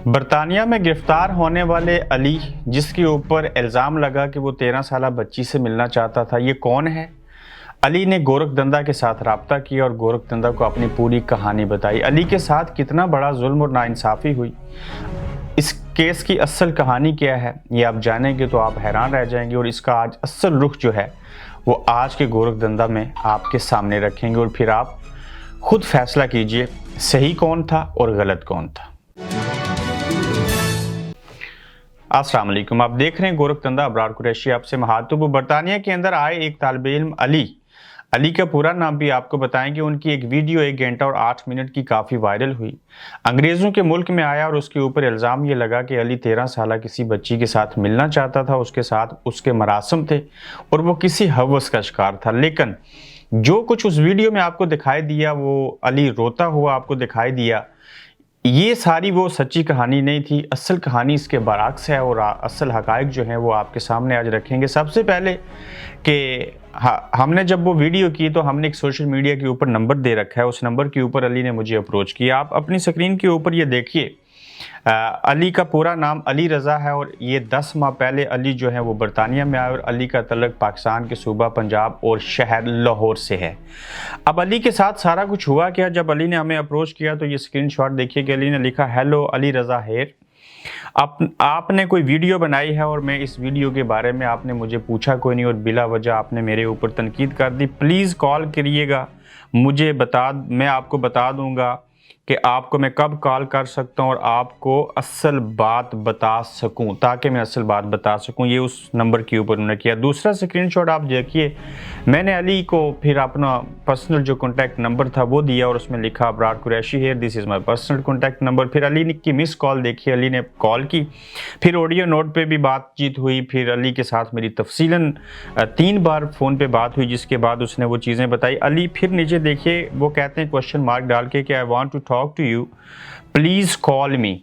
बरतानिया में गिरफ्तार होने वाले अली, जिसके ऊपर इल्ज़ाम लगा कि वो 13 साला बच्ची से मिलना चाहता था, ये कौन है? अली ने गोरखधंधा के साथ राब्ता किया और गोरखधंधा को अपनी पूरी कहानी बताई। अली के साथ कितना बड़ा जुल्म और नाइंसाफ़ी हुई, इस केस की असल कहानी क्या है, ये आप जानेंगे तो आप हैरान रह जाएंगे। और इसका आज असल रुख जो है वो आज के गोरखधंधा में आपके सामने रखेंगे और फिर आप खुद फैसला कीजिए सही कौन था और गलत कौन था। अस्सलाम वालेकुम, आप देख रहे हैं गोरखधंधा। अबरार कुरैशी आपसे महातुब। बरतानिया के अंदर आए एक तालिबे इल्म अली का पूरा नाम भी आपको बताएंगे। उनकी एक वीडियो 1 घंटा और 8 मिनट की काफ़ी वायरल हुई। अंग्रेज़ों के मुल्क में आया और उसके ऊपर इल्ज़ाम ये लगा कि अली 13 साला किसी बच्ची के साथ मिलना चाहता था, उसके साथ उसके मरासम थे और वो किसी हवस का शिकार था। लेकिन जो कुछ उस वीडियो में आपको दिखाई दिया, वो अली रोता हुआ आपको दिखाई दिया, ये सारी वो सच्ची कहानी नहीं थी। असल कहानी इसके बरअक्स है और असल हकायक जो हैं वो आपके सामने आज रखेंगे। सबसे पहले कि हमने जब वो वीडियो की तो हमने एक सोशल मीडिया के ऊपर नंबर दे रखा है, उस नंबर के ऊपर अली ने मुझे अप्रोच किया। आप अपनी स्क्रीन के ऊपर ये देखिए, अली का पूरा नाम अली रज़ा है और ये 10 माह पहले अली जो है वो बरतानिया में आए और अली का तल्लुक पाकिस्तान के सूबा पंजाब और शहर लाहौर से है। अब अली के साथ सारा कुछ हुआ क्या, जब अली ने हमें अप्रोच किया तो ये स्क्रीनशॉट देखिए कि अली ने लिखा, हेलो अली रज़ा हेयर। आपने कोई वीडियो बनाई है और मैं इस वीडियो के बारे में आपने मुझे पूछा कोई नहीं और बिला वजह आपने मेरे ऊपर तनकीद कर दी। प्लीज़ कॉल करिएगा, मुझे मैं आपको बता दूंगा कि आपको मैं कब कॉल कर सकता हूं और आपको असल बात बता सकूं, ताकि मैं असल बात बता सकूं। ये उस नंबर के ऊपर उन्होंने किया। दूसरा स्क्रीनशॉट आप देखिए, मैंने अली को फिर अपना पर्सनल जो कॉन्टैक्ट नंबर था वो दिया और उसमें लिखा, Abrar Qureshi here, this is my personal contact number. फिर अली की मिस कॉल देखी, अली ने कॉल की, फिर ऑडियो नोट पे भी बातचीत हुई। फिर अली के साथ मेरी तफसीलन 3 बार फ़ोन पे बात हुई, जिसके बाद उसने वो चीज़ें बताई। अली फिर नीचे देखिए वो कहते हैं क्वेश्चन मार्क डाल के कि I want to talk to you, please call me.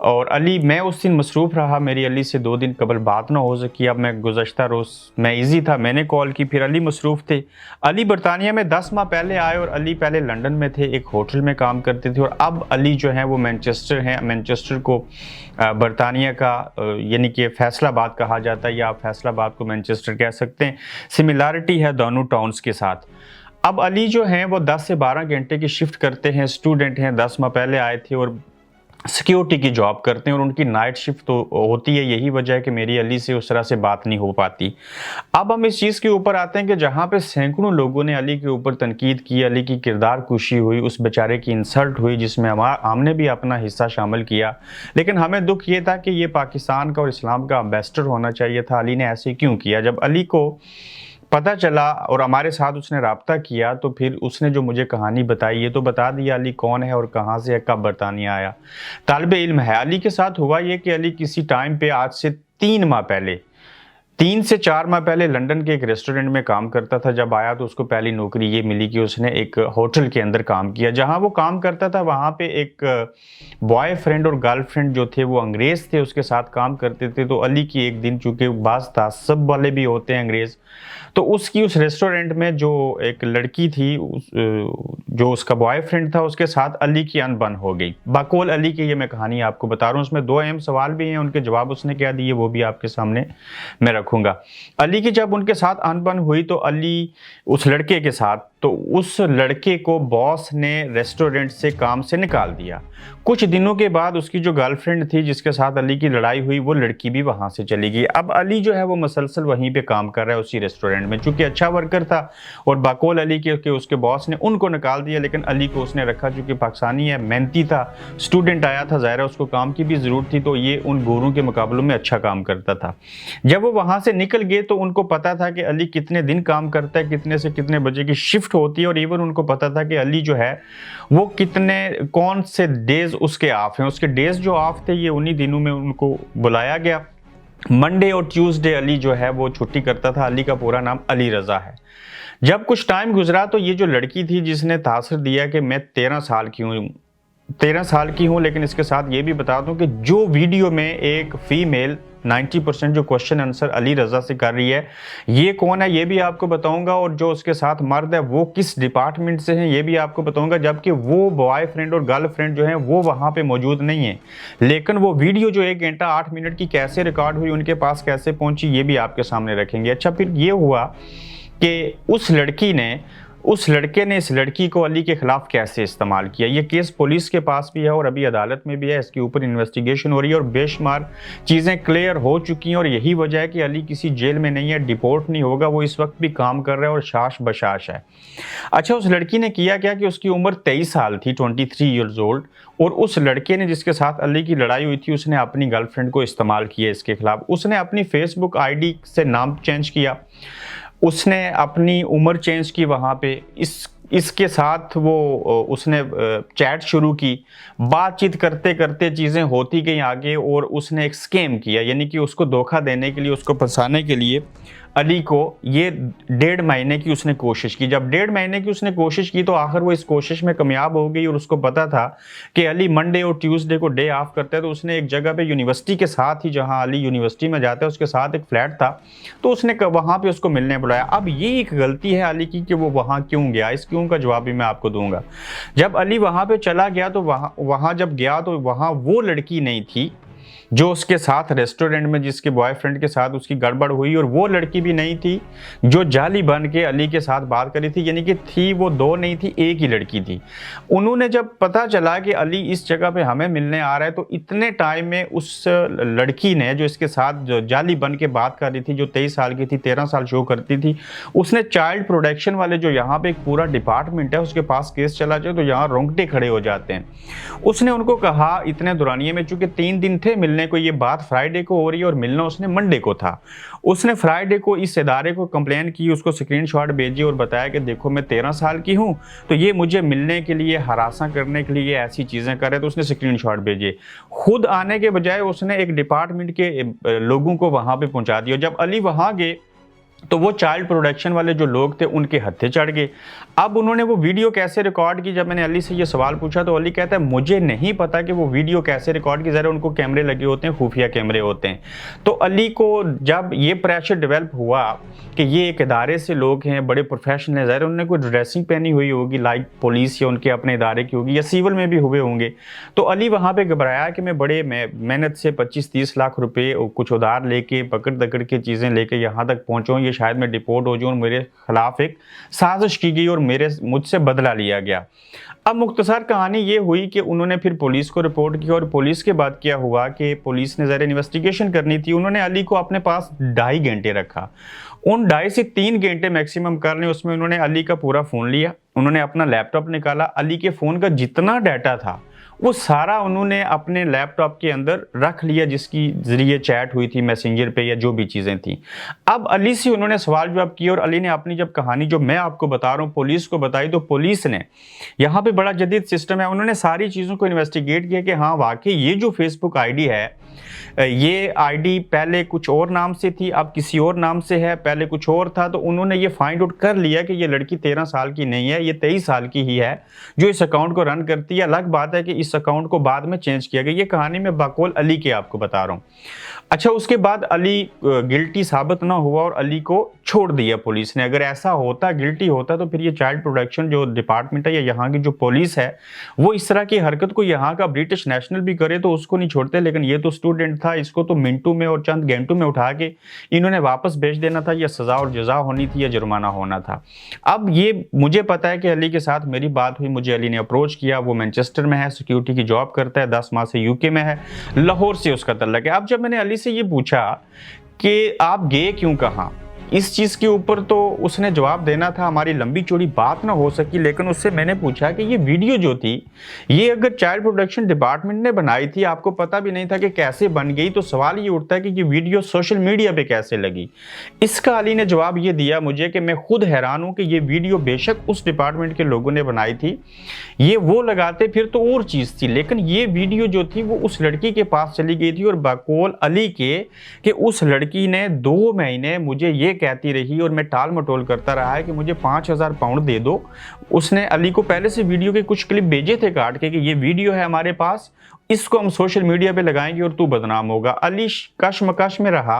और अली, मैं उस दिन मसरूफ़ रहा, मेरी अली से 2 दिन कबल बात ना हो सकी। अब मैं गुज़श्ता रोज़ मैं इजी था, मैंने कॉल की, फिर अली मसरूफ़ थे। अली बरतानिया में 10 माह पहले आए और अली पहले लंदन में थे, एक होटल में काम करते थे और अब अली जो है वो मैनचेस्टर हैं। मैनचेस्टर को बरतानिया का यानी कि फैसलाबाद कहा जाता है, या आप फैसलाबाद को मैनचेस्टर कह सकते हैं। सिमिलरिटी है दोनों टाउन्स के साथ। अब अली जो हैं वो 10 से 12 घंटे की शिफ्ट करते हैं, स्टूडेंट हैं, 10 माह पहले आए थे और सिक्योरिटी की जॉब करते हैं और उनकी नाइट शिफ्ट तो होती है। यही वजह है कि मेरी अली से उस तरह से बात नहीं हो पाती। अब हम इस चीज़ के ऊपर आते हैं कि जहाँ पे सैकड़ों लोगों ने अली के ऊपर तनकीद की, अली की किरदार कुशी हुई, उस बेचारे की इंसल्ट हुई, जिसमें हमने भी अपना हिस्सा शामिल किया। लेकिन हमें दुख ये था कि ये पाकिस्तान का और इस्लाम का एम्बेसडर होना चाहिए था। अली ने ऐसे क्यों किया? जब अली को पता चला और हमारे साथ उसने राब्ता किया तो फिर उसने जो मुझे कहानी बताई, ये तो बता दिया अली कौन है और कहाँ से, कब बरतानिया आया। तालिबे इल्म है। अली के साथ हुआ ये कि अली किसी टाइम पे, आज से 3 माह पहले, 3 से 4 माह पहले लंदन के एक रेस्टोरेंट में काम करता था। जब आया तो उसको पहली नौकरी ये मिली कि उसने एक होटल के अंदर काम किया। जहां वो काम करता था वहां पे एक बॉयफ्रेंड और गर्लफ्रेंड जो थे वो अंग्रेज़ थे, उसके साथ काम करते थे। तो अली की एक दिन, चूँकि बाज़ तासब वाले भी होते हैं अंग्रेज़, तो उसकी उस रेस्टोरेंट में जो एक लड़की थी, जो उसका बॉयफ्रेंड था, उसके साथ अली की अनबन हो गई। बकौल अली की ये मैं कहानी आपको बता रहा हूँ। उसमें 2 अहम सवाल भी हैं, उनके जवाब उसने क्या दिए वो भी आपके सामने मैं रखूँगा। अली की जब उनके साथ अनबन हुई तो अली उस लड़के के साथ, तो उस लड़के को बॉस ने रेस्टोरेंट से काम से निकाल दिया। कुछ दिनों के बाद उसकी जो गर्लफ्रेंड थी जिसके साथ अली की लड़ाई हुई, वो लड़की भी वहाँ से चली गई। अब अली जो है वो मसलसल वहीं पे काम कर रहा है उसी रेस्टोरेंट में, चूँकि अच्छा वर्कर था और बकौल अली के उसके बॉस ने उनको निकाल दिया। लेकिन अली को उसने रखा, चूँकि पाकिस्तानी है, मेहनती था, स्टूडेंट आया था, ज़ाहिर है उसको काम की भी ज़रूरत थी, तो ये उन गोरों के मुकाबलों में अच्छा काम करता था। जब वो वहाँ से निकल गए तो उनको पता था कि अली कितने दिन काम करता है, कितने से कितने बजे की शिफ्ट होती है, और इवन उनको पता था कि अली जो है वो कौन से डेज उसके ऑफ हैं। उसके डेज जो ऑफ थे ये उन्हीं दिनों में उनको बुलाया गया। मंडे और ट्यूसडे अली जो है वो छुट्टी करता था। अली का पूरा नाम अली रज़ा है। जब कुछ टाइम गुजरा तो ये जो लड़की थी जिसने तासर दिया कि मैं 13 साल की हूँ, 13 साल की हूँ, लेकिन इसके साथ ये भी बता दूं कि जो वीडियो में एक फीमेल 90% जो क्वेश्चन आंसर अली रज़ा से कर रही है, ये कौन है ये भी आपको बताऊंगा, और जो उसके साथ मर्द है वो किस डिपार्टमेंट से हैं ये भी आपको बताऊंगा, जबकि वो बॉयफ्रेंड और गर्लफ्रेंड जो है वो वहाँ पे मौजूद नहीं है। लेकिन वो वीडियो जो 1 घंटा 8 मिनट की कैसे रिकॉर्ड हुई, उनके पास कैसे पहुंची, ये भी आपके सामने रखेंगे। अच्छा, फिर ये हुआ कि उस लड़के ने इस लड़की को अली के खिलाफ कैसे इस्तेमाल किया। ये केस पुलिस के पास भी है और अभी अदालत में भी है, इसके ऊपर इन्वेस्टिगेशन हो रही है और बेशुमार चीज़ें क्लियर हो चुकी हैं, और यही वजह है कि अली किसी जेल में नहीं है, डिपोर्ट नहीं होगा, वो इस वक्त भी काम कर रहा है और शाश बशाश है। अच्छा, उस लड़की ने किया क्या कि उसकी उम्र 23 साल थी, 23 ईयर्स ओल्ड, और उस लड़के ने जिसके साथ अली की लड़ाई हुई थी उसने अपनी गर्लफ्रेंड को इस्तेमाल किया इसके खिलाफ। उसने अपनी फेसबुक आईडी से नाम चेंज किया, उसने अपनी उम्र चेंज की वहाँ पे, इसके साथ वो उसने चैट शुरू की, बातचीत करते करते चीज़ें होती गई आगे, और उसने एक स्कैम किया, यानी कि उसको धोखा देने के लिए, उसको फंसाने के लिए अली को ये 1.5 महीने की उसने कोशिश की। जब 1.5 महीने की उसने कोशिश की तो आखिर वो इस कोशिश में कामयाब हो गई, और उसको पता था कि अली मंडे और ट्यूसडे को डे ऑफ करता है, तो उसने एक जगह पे यूनिवर्सिटी के साथ ही, जहां अली यूनिवर्सिटी में जाता है उसके साथ एक फ्लैट था, तो उसने वहां पे उसको मिलने बुलाया। अब ये एक गलती है अली की कि वो वहां क्यों गया, इस क्यों का जवाब भी मैं आपको दूंगा। जब अली वहां पे चला गया तो वहां जब गया तो वहां वो लड़की नहीं थी जो उसके साथ रेस्टोरेंट में जिसके बॉयफ्रेंड के साथ उसकी गड़बड़ हुई, और वो लड़की भी नहीं थी जो जाली बन के अली के साथ बात करी थी, यानी कि थी वो 2 नहीं थी, एक ही लड़की थी। उन्होंने जब पता चला कि अली इस जगह पे हमें मिलने आ रहा है, तो इतने टाइम में उस लड़की ने जो इसके साथ जो जाली बन के बात कर रही थी, जो 23 साल की थी, 13 साल शो करती थी, उसने चाइल्ड प्रोटेक्शन वाले जो यहाँ पे एक पूरा डिपार्टमेंट है उसके पास केस चला जाए तो यहाँ रोंगटे खड़े हो जाते हैं। उसने उनको कहा इतने दौरानिये में, चूंकि 3 दिन थे मिलने को, ये बात फ्राइडे को हो रही है और मिलना उसने मंडे को था, उसने फ्राइडे को इस इदारे को कंप्लेन की, उसको स्क्रीनशॉट भेजी और बताया कि देखो मैं 13 साल की हूं, तो ये मुझे मिलने के लिए, हरासा करने के लिए ऐसी चीजें करे, तो उसने स्क्रीनशॉट भेजे। खुद आने के बजाय उसने एक डिपार्टमेंट के लोगों को वहां पे पहुंचा दिया। जब अली वहां गए तो वो चाइल्ड प्रोटेक्शन वाले जो लोग थे उनके हत्थे चढ़ गए। अब उन्होंने वो वीडियो कैसे रिकॉर्ड की, जब मैंने अली से ये सवाल पूछा तो अली कहता है मुझे नहीं पता कि वो वीडियो कैसे रिकॉर्ड की, ज़रा उनको कैमरे लगे होते हैं, खुफिया कैमरे होते हैं। तो अली को जब ये प्रेशर डेवलप हुआ कि ये एक इदारे से लोग हैं, बड़े प्रोफेशनल हैं, ज़ाहिर उन्होंने कोई ड्रेसिंग पहनी हुई होगी लाइक पुलिस या उनके अपने इदारे की होगी, या सिविल में भी हुए होंगे, तो अली वहाँ पर घबराया कि मैं बड़े मेहनत से 25-30 लाख रुपये कुछ उधार लेके, पकड़ दकड़ के चीज़ें लेके यहाँ तक पहुँचूँ, ये शायद मैं डिपोर्ट हो जाऊँ, मेरे खिलाफ एक साजिश की गई और मुझसे बदला लिया गया। अब मुख्तसर कहानी ये हुई कि उन्होंने फिर पुलिस को रिपोर्ट की, और पुलिस के बाद क्या हुआ कि पुलिस ने ज़रा इन्वेस्टिगेशन करनी थी, उन्होंने अली को अपने पास 2.5 घंटे रखा। उन 2.5 से 3 घंटे मैक्सिमम कर लें, उसमें उन्होंने अली का पूरा फ़ोन लिया, उन्होंने अपना लैपटॉप निकाला, अली के फ़ोन का जितना डाटा था वो सारा उन्होंने अपने लैपटॉप के अंदर रख लिया, जिसकी जरिए चैट हुई थी मैसेंजर पे या जो भी चीज़ें थी। अब अली से उन्होंने सवाल जवाब किए, और अली ने अपनी जब कहानी जो मैं आपको बता रहा हूँ पुलिस को बताई, तो पुलिस ने यहाँ पे बड़ा जदीद सिस्टम है, उन्होंने सारी चीज़ों को इन्वेस्टिगेट किया कि हाँ वाकई ये जो फेसबुक आईडी है, ये आईडी पहले कुछ और नाम से थी, अब किसी और नाम से है, पहले कुछ और था, तो उन्होंने ये फाइंड आउट कर लिया कि ये लड़की 13 साल की नहीं है, ये 23 साल की ही है जो इस अकाउंट को रन करती है। अलग बात है कि इस अकाउंट को बाद में चेंज किया गया। ये कहानी मैं बकौल अली के आपको बता रहा हूँ। अच्छा, उसके बाद अली गिल्टी साबित ना हुआ और अली को छोड़ दिया पुलिस ने। अगर ऐसा होता, गिल्टी होता, तो फिर ये चाइल्ड प्रोटेक्शन जो डिपार्टमेंट है या यहाँ की जो पुलिस है वो इस तरह की हरकत को यहाँ का ब्रिटिश नेशनल भी करे तो उसको नहीं छोड़ते, लेकिन ये तो स्टूडेंट था, इसको तो मिनटों में और चंद घंटों में उठा के इन्होंने वापस भेज देना था, या सजा और जजा होनी थी या जुर्माना होना था। अब ये मुझे पता है कि अली के साथ मेरी बात हुई, मुझे अली ने अप्रोच किया, वो मैनचेस्टर में है, सिक्योरिटी की जॉब करता है, 10 माह से यूके में है, लाहौर से उसका तल्लक है। अब जब मैंने अली से ये पूछा कि आप गए क्यों, कहाँ, इस चीज़ के ऊपर तो उसने जवाब देना था, हमारी लंबी चौड़ी बात ना हो सकी, लेकिन उससे मैंने पूछा कि ये वीडियो जो थी ये अगर चाइल्ड प्रोटेक्शन डिपार्टमेंट ने बनाई थी, आपको पता भी नहीं था कि कैसे बन गई, तो सवाल ये उठता है कि ये वीडियो सोशल मीडिया पे कैसे लगी। इसका अली ने जवाब ये दिया मुझे कि मैं खुद हैरान हूँ कि ये वीडियो बेशक उस डिपार्टमेंट के लोगों ने बनाई थी, ये वो लगाते फिर तो और चीज़ थी, लेकिन ये वीडियो जो थी वो उस लड़की के पास चली गई थी, और बकौल अली के कि उस लड़की ने 2 महीने मुझे ये कहती रही और मैं टाल मटोल करता रहा है कि मुझे 5,000 पाउंड दे दो। उसने अली को पहले से वीडियो के कुछ क्लिप भेजे थे काट के कि ये वीडियो है हमारे पास, इसको हम सोशल मीडिया पे लगाएंगे और तू बदनाम होगा। अली कशमकश में रहा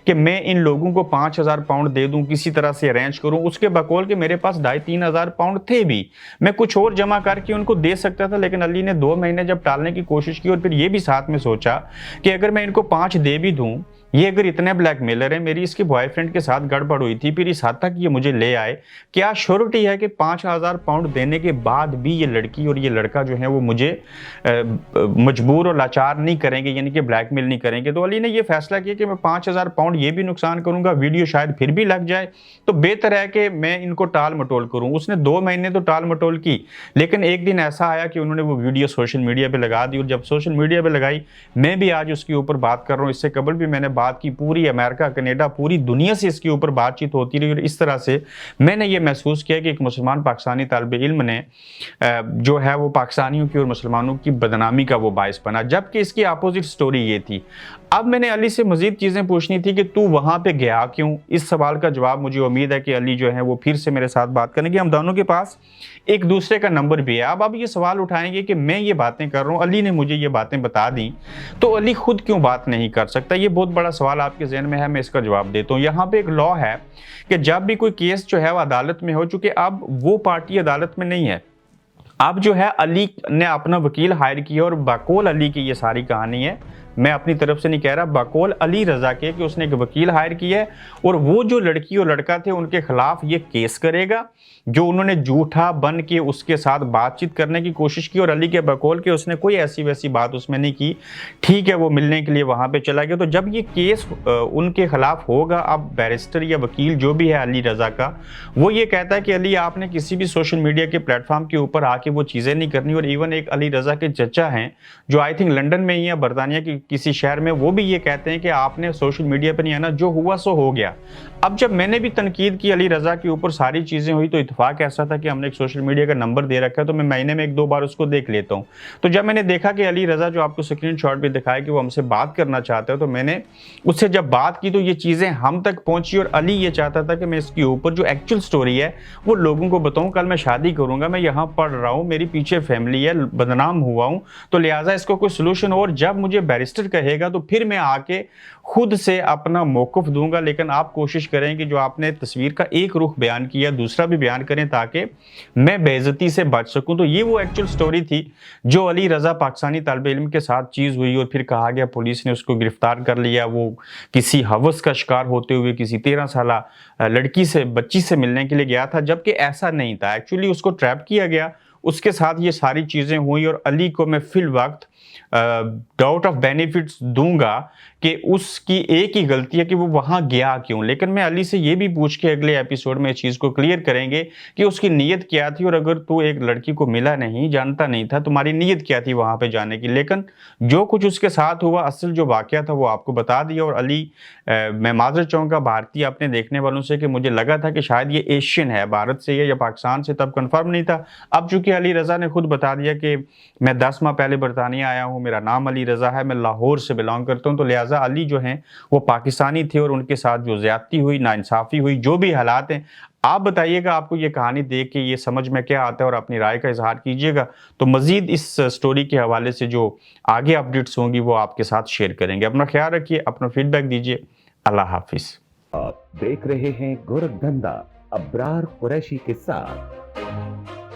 कि मैं इन लोगों को 5,000 पाउंड दे दूं, किसी तरह से अरेंज करूं। उसके बकौल के मेरे पास 2,500-3,000 पाउंड थे भी, मैं कुछ और जमा करके उनको दे सकता था, लेकिन अली ने 2 महीने जब टालने की कोशिश की और फिर ये भी साथ में सोचा कि अगर मैं इनको 5 दे भी दूं, ये अगर इतने ब्लैकमेलर है, मेरी इसके बॉयफ्रेंड के साथ गड़बड़ हुई थी, फिर इस हद तक ये मुझे ले आए, क्या श्योरिटी है कि 5,000 पाउंड देने के बाद भी ये लड़की और ये लड़का जो है वो मुझे मजबूर और लाचार नहीं करेंगे, यानी कि ब्लैकमेल नहीं करेंगे। तो अली ने ये फैसला किया कि मैं 5,000 पाउंड ये भी नुकसान करूंगा, वीडियो शायद फिर भी लग जाए, तो बेहतर है कि मैं इनको टाल मटोल करूं। उसने 2 महीने तो टाल मटोल की, लेकिन एक दिन ऐसा आया कि उन्होंने वो वीडियो सोशल मीडिया पे लगा दी, और जब सोशल मीडिया पे लगाई, मैं भी आज उसके ऊपर बात कर रहा हूँ। इससे कबल भी मैंने बात की, पूरी अमेरिका, कनाडा, पूरी दुनिया से इसके ऊपर बातचीत होती रही, और इस तरह से मैंने ये महसूस किया कि एक मुसलमान पाकिस्तानी तालिब इल्म ने जो है वो पाकिस्तानियों की और मुसलमानों की बदनामी का वो बायस बना, जबकि इसकी अपोजिट स्टोरी ये थी। अब मैंने अली से मजीद चीज़ें पूछनी थी कि तू वहाँ पे गया क्यों। इस सवाल का जवाब मुझे उम्मीद है कि अली जो है वो फिर से मेरे साथ बात करेंगे। हम दोनों के पास एक दूसरे का नंबर भी है। अब ये सवाल उठाएंगे कि मैं ये बातें कर रहा हूँ, अली ने मुझे ये बातें बता दी, तो अली खुद क्यों बात नहीं कर सकता। ये बहुत बड़ा सवाल आपके जहन में है, मैं इसका जवाब देता हूँ। यहाँ पे एक लॉ है कि जब भी कोई केस जो है वो अदालत में हो, चूंकि अब वो पार्टी अदालत में नहीं है, अब जो है अली ने अपना वकील हायर किया, और बकौल अली की ये सारी कहानी है, मैं अपनी तरफ से नहीं कह रहा, बकौल अली रजा के कि उसने एक वकील हायर किया है, और वो जो लड़की और लड़का थे उनके खिलाफ ये केस करेगा, जो उन्होंने झूठा बन के उसके साथ बातचीत करने की कोशिश की, और अली के बकौल के उसने कोई ऐसी वैसी बात उसमें नहीं की। ठीक है, वो मिलने के लिए वहां पे चला गया। तो जब ये केस उनके खिलाफ होगा, अब बैरिस्टर या वकील जो भी है अली रजा का, वो ये कहता है कि अली आपने किसी भी सोशल मीडिया के प्लेटफॉर्म के ऊपर आके वो चीज़ें नहीं करनी। और इवन एक अली रजा के चचा हैं जो आई थिंक लंदन में ही या बरतानिया की किसी शहर में, वो भी ये कहते हैं कि आपने सोशल मीडिया पर नहीं आना, जो हुआ सो हो गया। अब जब मैंने भी तनकीद की अली रजा के ऊपर, सारी चीज़ें हुई, तो इत्तेफाक ऐसा था कि हमने एक सोशल मीडिया का नंबर दे रखा है, तो मैं महीने में 1-2 बार उसको देख लेता हूँ। तो जब मैंने देखा कि अली रजा जो आपको स्क्रीनशॉट पे दिखाया कि वो हमसे बात करना चाहता है, तो मैंने उससे जब बात की तो ये चीज़ें हम तक पहुंची, और अली ये चाहता था कि मैं इसके ऊपर जो एक्चुअल स्टोरी है वो लोगों को बताऊँ। कल मैं शादी करूँगा, मैं यहाँ पढ़ रहा हूँ, मेरी पीछे फैमिली है, बदनाम हुआ हूँ, तो लिहाजा इसको कोई सोल्यूशन हो, और जब मुझे बैरिस्टर कहेगा तो फिर मैं आके खुद से अपना मौक़िफ़ दूंगा। लेकिन आप कोशिश करें कि जो आपने तस्वीर का एक रुख बयान किया, दूसरा भी बयान करें, ताकि मैं बेइज्जती से बच सकूं। तो ये वो एक्चुअल स्टोरी थी जो अली रजा पाकिस्तानी तालिब इल्म के साथ चीज़ हुई, और फिर कहा गया पुलिस ने उसको गिरफ्तार कर लिया। वो किसी हवस का शिकार होते हुए किसी 13 साला लड़की से, बच्ची से मिलने के लिए गया था, जबकि ऐसा नहीं था। एक्चुअली उसको ट्रैप किया गया, उसके साथ ये सारी चीज़ें हुई, और अली को मैं फिल वक्त डाउट ऑफ बेनिफिट्स दूंगा कि उसकी एक ही गलती है कि वो वहाँ गया क्यों। लेकिन मैं अली से ये भी पूछ के अगले एपिसोड में इस चीज़ को क्लियर करेंगे कि उसकी नीयत क्या थी, और अगर तू एक लड़की को मिला नहीं, जानता नहीं था, तुम्हारी नीयत क्या थी वहाँ पे जाने की। लेकिन जो कुछ उसके साथ हुआ, असल जो वाक़या था वो आपको बता दिया। और अली मैं माजरत चाहूँगा भारतीय अपने देखने वालों से कि मुझे लगा था कि शायद ये एशियन है, भारत से या पाकिस्तान से, तब कन्फर्म नहीं था। अब चूँकि अली रज़ा ने खुद बता दिया कि मैं 10 माह पहले बरतानिया आया हूँ, मेरा नाम अली रज़ा है, मैं लाहौर से बिलोंग करता हूँ, तो लिहाजा अली जो हैं वो पाकिस्तानी थे, और उनके साथ जो ज़्यादती हुई, नाइंसाफ़ी हुई, जो भी हालात हैं, आप बताइएगा आपको ये कहानी देख के ये समझ में क्या आता है, और अपनी राय का इजहार कीजिएगा। तो मज़ीद इस स्टोरी के हवाले से जो आगे अपडेट्स होंगी वो आपके साथ शेयर करेंगे। अपना ख्याल रखिए, अपना फीडबैक दीजिए। अल्लाह हाफिज़। आप देख रहे हैं गोरखधंधा अब्रार कुरैशी के साथ।